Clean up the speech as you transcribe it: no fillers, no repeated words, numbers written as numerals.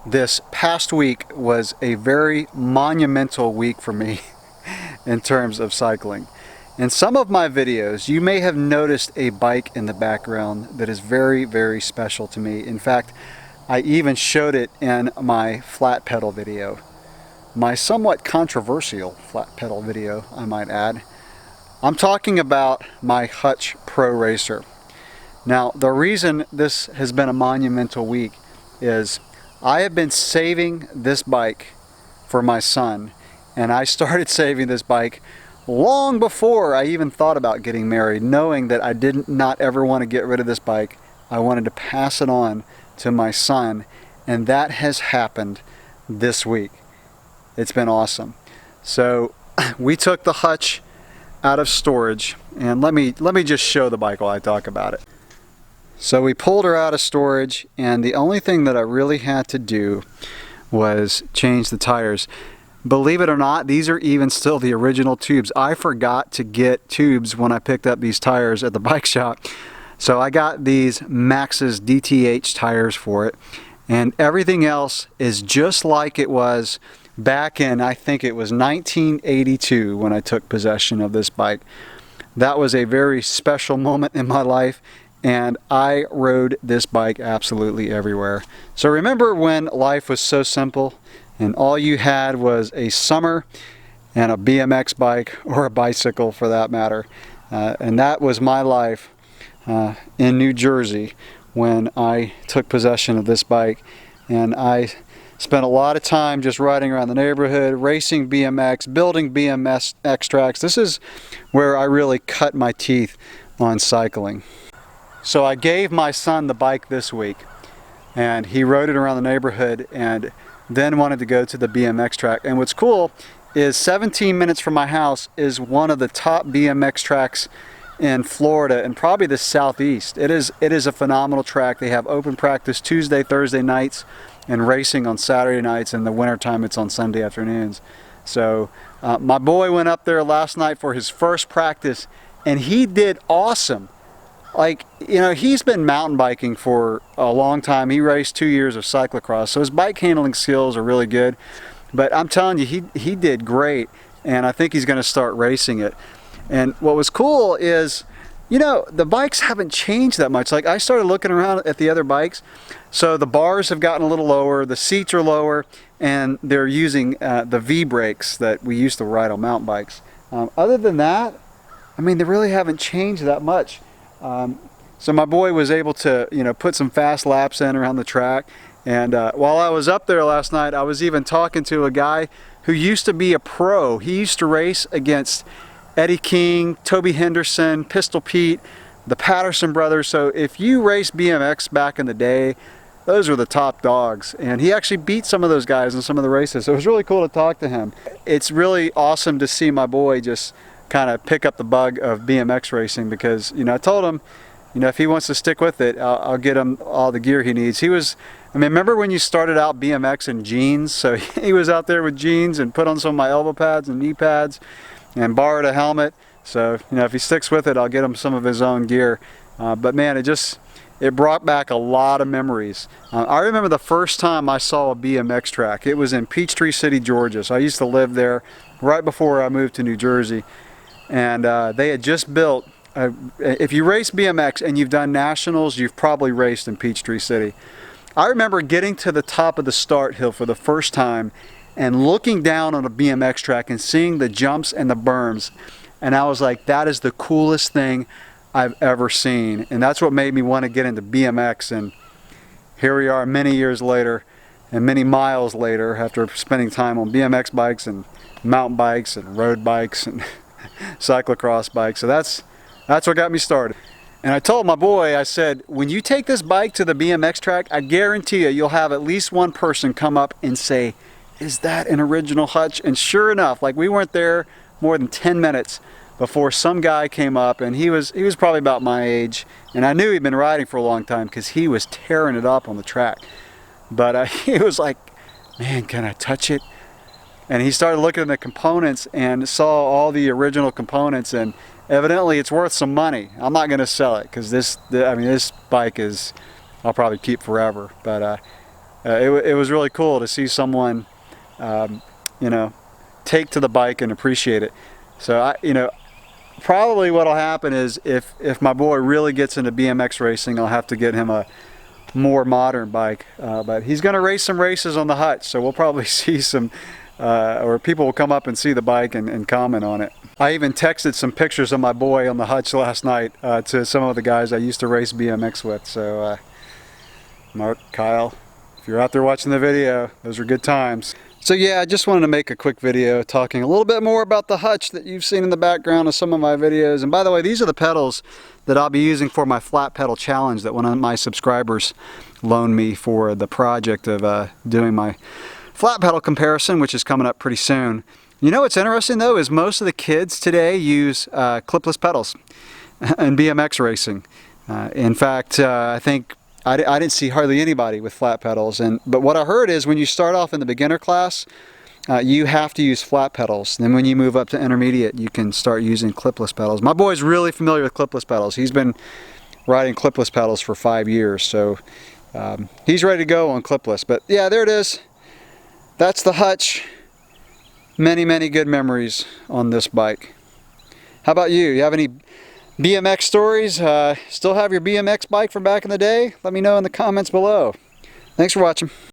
This past week was a very monumental week for me in terms of cycling. In some of my videos, you may have noticed a bike in the background that is very, very special to me. In fact, I even showed it in my flat pedal video. My somewhat controversial flat pedal video, I might add. I'm talking about my Hutch Pro Racer. Now, the reason this has been a monumental week is I have been saving this bike for my son, and I started saving this bike long before I even thought about getting married, knowing that I did not ever want to get rid of this bike. I wanted to pass it on to my son, and that has happened this week. It's been awesome. So we took the Hutch out of storage, and let me just show the bike while I talk about it. So we pulled her out of storage, and the only thing that I really had to do was change the tires. Believe it or not, these are even still the original tubes. I forgot to get tubes when I picked up these tires at the bike shop. So I got these Maxxis DTH tires for it, and everything else is just like it was back in, I think it was 1982 when I took possession of this bike. That was a very special moment in my life, and I rode this bike absolutely everywhere. So remember when life was so simple and all you had was a summer and a BMX bike, or a bicycle for that matter, and that was my life in New Jersey when I took possession of this bike. And I spent a lot of time just riding around the neighborhood, racing BMX, building BMX tracks. This is where I really cut my teeth on cycling. So I gave my son the bike this week, and he rode it around the neighborhood and then wanted to go to the BMX track. And what's cool is 17 minutes from my house is one of the top BMX tracks in Florida and probably the Southeast. It is a phenomenal track. They have open practice Tuesday, Thursday nights, and racing on Saturday nights. In the wintertime, it's on Sunday afternoons. So my boy went up there last night for his first practice, and he did awesome. Like, you know, he's been mountain biking for a long time. He raced 2 years of cyclocross, so his bike handling skills are really good. But I'm telling you, he did great, and I think he's going to start racing it. And what was cool is, you know, the bikes haven't changed that much. Like, I started looking around at the other bikes, so the bars have gotten a little lower, the seats are lower, and they're using the V brakes that we used to ride on mountain bikes. Other than that, I mean, they really haven't changed that much. So my boy was able to, you know, put some fast laps in around the track. And while I was up there last night, I was even talking to a guy who used to be a pro. He used to race against Eddie King, Toby Henderson, Pistol Pete, the Patterson brothers. So if you raced BMX back in the day, those were the top dogs. And he actually beat some of those guys in some of the races. So it was really cool to talk to him. It's really awesome to see my boy just kind of pick up the bug of BMX racing, because, you know, I told him, you know, if he wants to stick with it, I'll get him all the gear he needs. He was, I mean, remember when you started out BMX in jeans? So he was out there with jeans and put on some of my elbow pads and knee pads and borrowed a helmet. So, you know, if he sticks with it, I'll get him some of his own gear. But man, it brought back a lot of memories. I remember the first time I saw a BMX track. It was in Peachtree City, Georgia. So I used to live there right before I moved to New Jersey. And they had just built, if you race BMX and you've done nationals, you've probably raced in Peachtree City. I remember getting to the top of the start hill for the first time and looking down on a BMX track and seeing the jumps and the berms. And I was like, that is the coolest thing I've ever seen. And that's what made me want to get into BMX. And here we are many years later and many miles later, after spending time on BMX bikes and mountain bikes and road bikes and cyclocross bike. So that's what got me started. And I told my boy, I said, when you take this bike to the BMX track, I guarantee you'll have at least one person come up and say, is that an original Hutch? And sure enough, like, we weren't there more than 10 minutes before some guy came up, and he was probably about my age, and I knew he'd been riding for a long time because he was tearing it up on the track. But he was like, man, can I touch it? And he started looking at the components and saw all the original components, and evidently it's worth some money. I'm not going to sell it because this bike is, I'll probably keep forever. But it was really cool to see someone, you know, take to the bike and appreciate it. So probably what'll happen is if my boy really gets into BMX racing, I'll have to get him a more modern bike. But he's going to race some races on the Hutch, so we'll probably see some, or people will come up and see the bike and comment on it. I even texted some pictures of my boy on the Hutch last night to some of the guys I used to race BMX with. So Mark, Kyle, if you're out there watching the video, those are good times. So yeah, I just wanted to make a quick video talking a little bit more about the Hutch that you've seen in the background of some of my videos. And by the way, these are the pedals that I'll be using for my flat pedal challenge that one of my subscribers loaned me for the project of doing my flat pedal comparison, which is coming up pretty soon. You know what's interesting though is most of the kids today use clipless pedals in BMX racing. In fact, I think I didn't see hardly anybody with flat pedals, but what I heard is when you start off in the beginner class, you have to use flat pedals. Then when you move up to intermediate, you can start using clipless pedals. My boy's really familiar with clipless pedals. He's been riding clipless pedals for 5 years, so he's ready to go on clipless. But yeah, there it is. That's the Hutch. Many, many good memories on this bike. How about you? You have any BMX stories? Still have your BMX bike from back in the day? Let me know in the comments below. Thanks for watching.